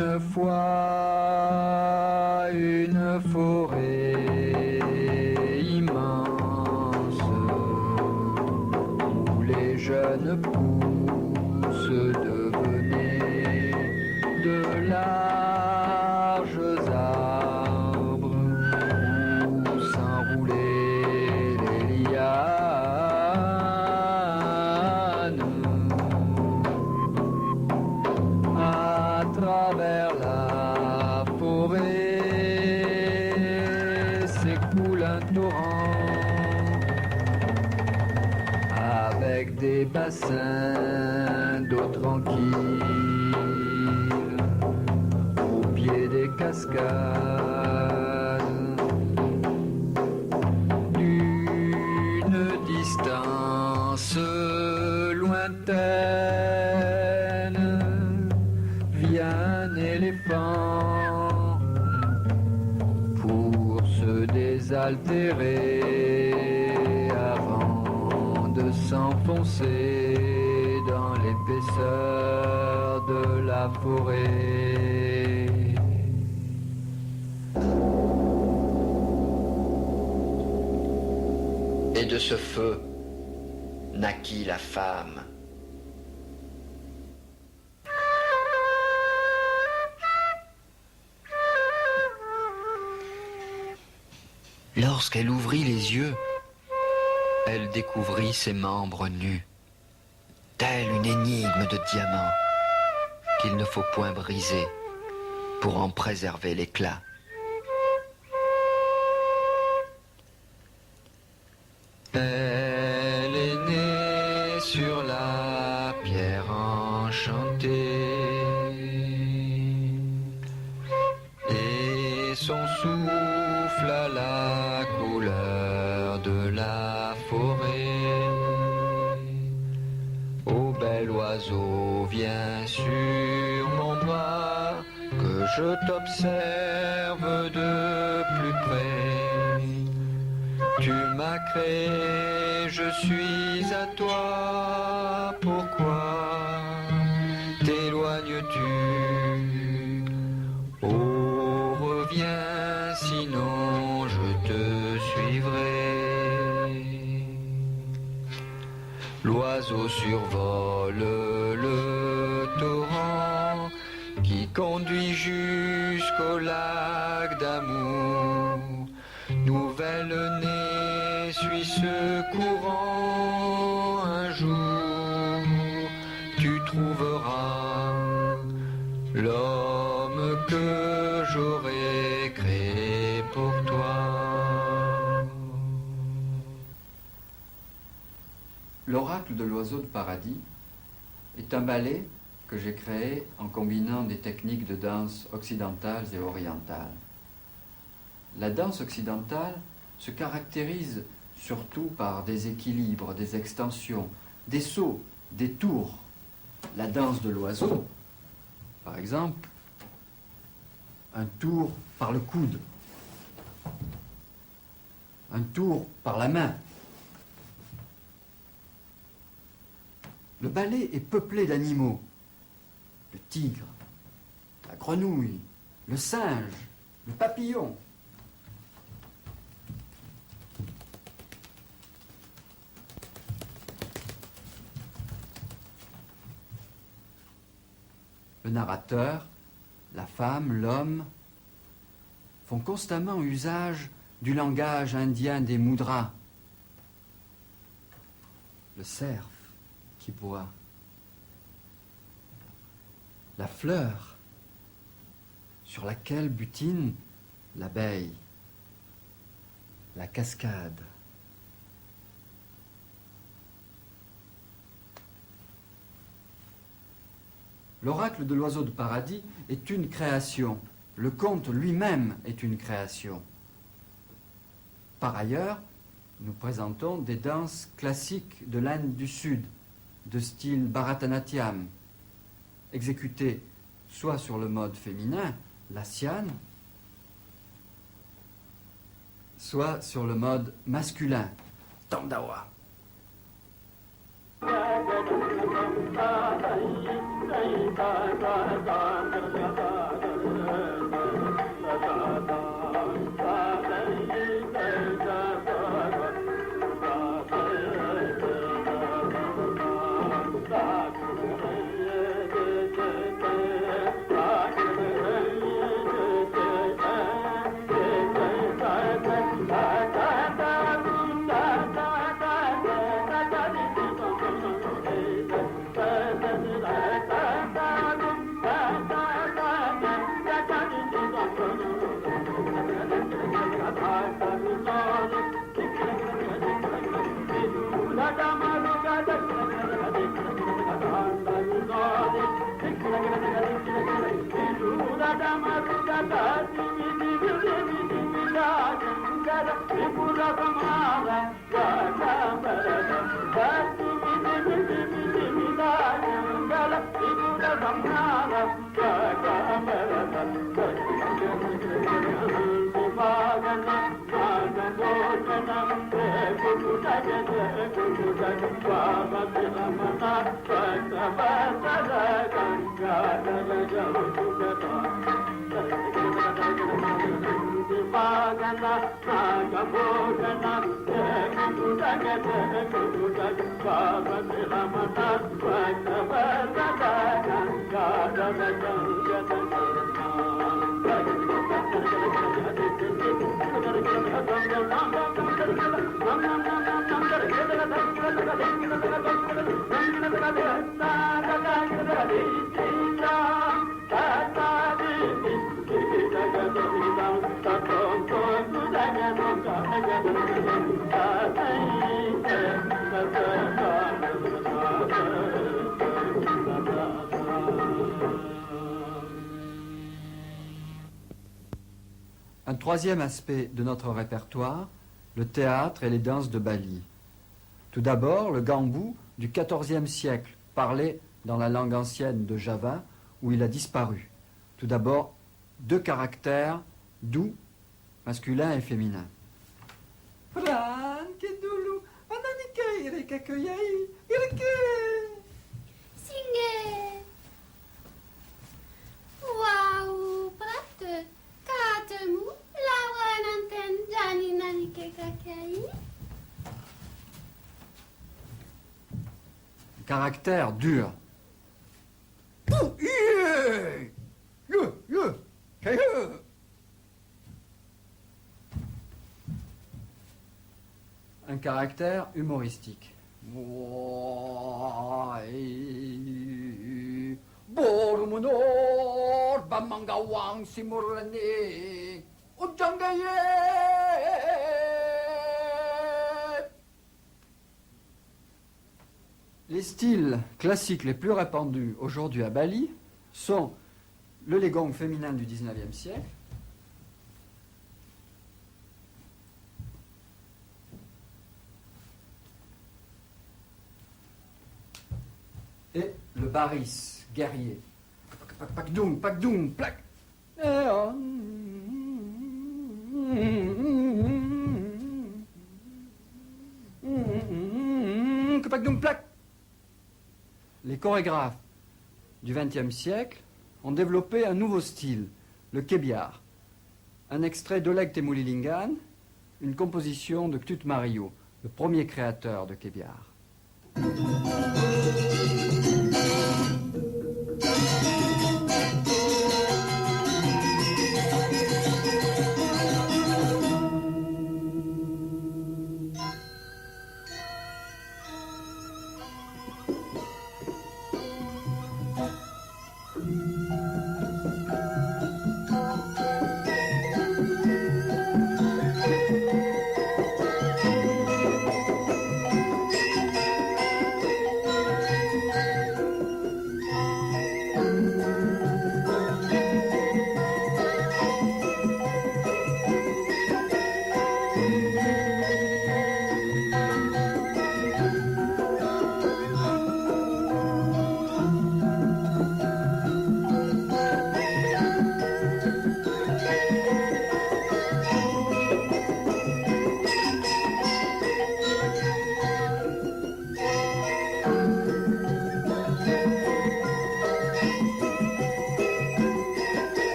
Une fois, une forêt immense où les jeunes pousses devenaient de larges arbres où s'enroulaient les lianes. À travers la forêt s'écoule un torrent avec des bassins d'eau tranquille au pied des cascades. D'une distance lointaine un éléphant pour se désaltérer avant de s'enfoncer dans l'épaisseur de la forêt. Et de ce feu naquit la femme. Lorsqu'elle ouvrit les yeux, elle découvrit ses membres nus, telle une énigme de diamant qu'il ne faut point briser pour en préserver l'éclat. Elle est née sur la pierre enchantée et son souffle à la couleur de la forêt. Ô bel oiseau, viens sur mon bras, que je t'observe de plus près. Tu m'as créé, je suis à toi, pourquoi t'éloignes-tu? Oh, reviens, sinon je te suivrai. L'oiseau survole le torrent qui conduit jusqu'au lac d'amour. Nouvelle-née, suis ce courant, un jour tu trouveras l'homme que j'aurais créé pour toi. L'oracle de l'oiseau de paradis est un ballet que j'ai créé en combinant des techniques de danse occidentales et orientales. La danse occidentale se caractérise surtout par des équilibres, des extensions, des sauts, des tours. La danse de l'oiseau, par exemple, un tour par le coude, un tour par la main. Le ballet est peuplé d'animaux. Le tigre, la grenouille, le singe, le papillon. Le narrateur, la femme, l'homme font constamment usage du langage indien des mudras. Le cerf qui boit, la fleur sur laquelle butine l'abeille, la cascade. L'oracle de l'oiseau de paradis est une création. Le conte lui-même est une création. Par ailleurs, nous présentons des danses classiques de l'Inde du Sud, de style Bharatanatyam, exécutées soit sur le mode féminin, l'asyan, soit sur le mode masculin, Tandawa. Un troisième aspect de notre répertoire, le théâtre et les danses de Bali. Tout d'abord, le gambou du XIVe siècle, parlé dans la langue ancienne de Java, où il a disparu. Tout d'abord, deux caractères doux, masculin et féminin. Wow, prat, katemu, lawa nanten jani nani ke kakai. Caractère dur. Un caractère humoristique. Les styles classiques les plus répandus aujourd'hui à Bali sont le legong féminin du XIXe siècle, et le baris guerrier. Pakdoum, pakdoum, plak. Pakdoum, plak. Les chorégraphes du XXe siècle ont développé un nouveau style, le kebiar. Un extrait d'Oleg Temulilingan, une composition de Knut Mario, le premier créateur de kebiar.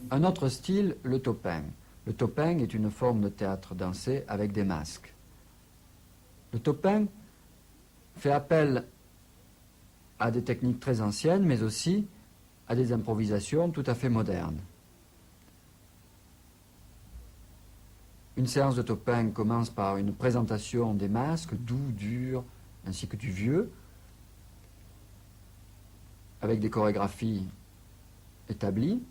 Un autre style, le topeng. Le topeng est une forme de théâtre dansé avec des masques. Le topeng fait appel à des techniques très anciennes, mais aussi à des improvisations tout à fait modernes. Une séance de topeng commence par une présentation des masques, doux, durs, ainsi que du vieux, avec des chorégraphies établies.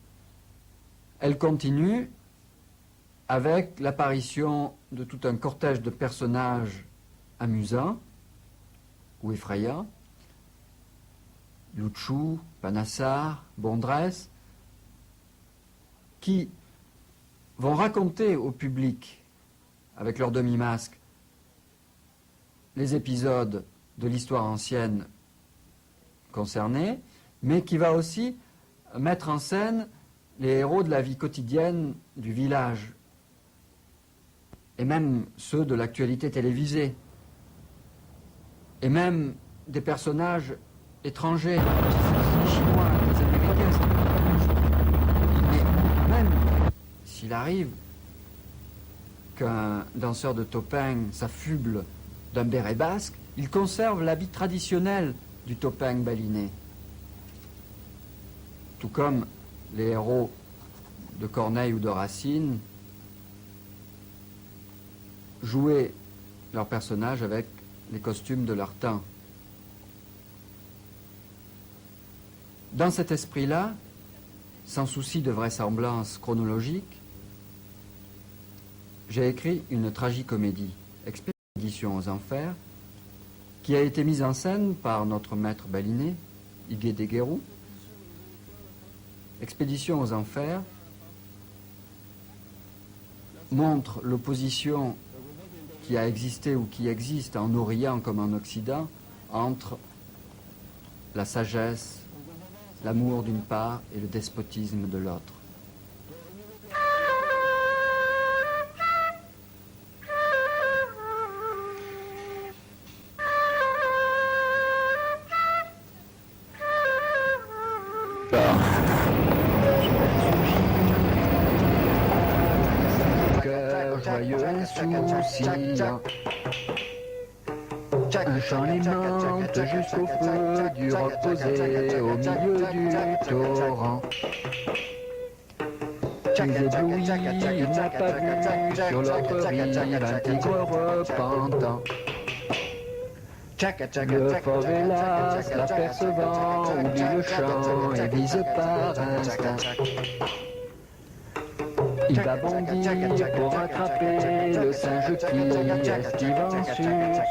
Elle continue avec l'apparition de tout un cortège de personnages amusants ou effrayants, Louchou, Panassar, Bondresse, qui vont raconter au public, avec leur demi-masque, les épisodes de l'histoire ancienne concernés, mais qui va aussi mettre en scène les héros de la vie quotidienne du village, et même ceux de l'actualité télévisée, et même des personnages étrangers, les Chinois, les Américains. Mais même s'il arrive qu'un danseur de topeng s'affuble d'un béret basque, il conserve l'habit traditionnel du topeng balinais. Tout comme les héros de Corneille ou de Racine jouaient leurs personnages avec les costumes de leur temps. Dans cet esprit-là, sans souci de vraisemblance chronologique, j'ai écrit une tragicomédie, Expédition aux Enfers, qui a été mise en scène par notre maître balinais, Igué Deguerou. Expédition aux Enfers montre l'opposition qui a existé ou qui existe en Orient comme en Occident entre la sagesse, l'amour d'une part et le despotisme de l'autre. Cœur joyeux, insouciant, un chant alimente jusqu'au feu du roc posé au milieu du torrent. Puis ébloui, il n'a pas vu sur l'autre rive un tigre repentant. Le fort hélas, l'apercevant, oublie le chant et vise par instinct. qui va bondir pour attraper le singe qui esquive en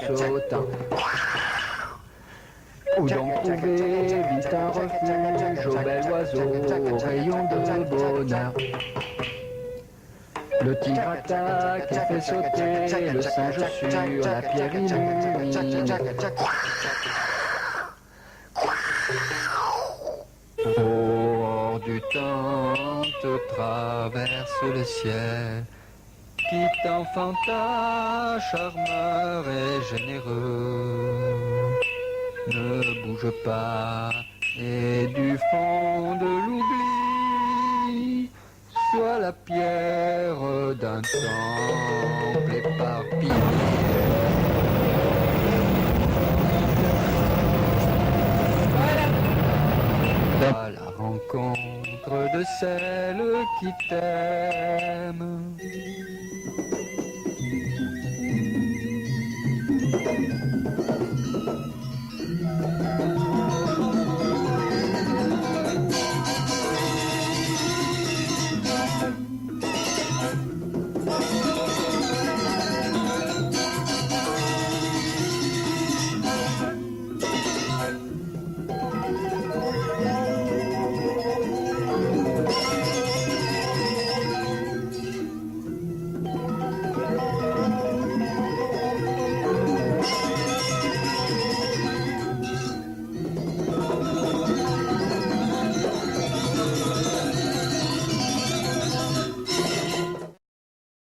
sursautant. Où donc trouver vite un refuge au bel oiseau, au rayon de bonheur. Le tigre attaque et fait sauter le singe sur la pierre illuminée. Hors du temps te traverse le ciel, qui t'enfanta, charmeur et généreux. Ne bouge pas, et du fond de l'oubli, sois la pierre d'un temple éparpillé. À la rencontre de celle qui t'aime.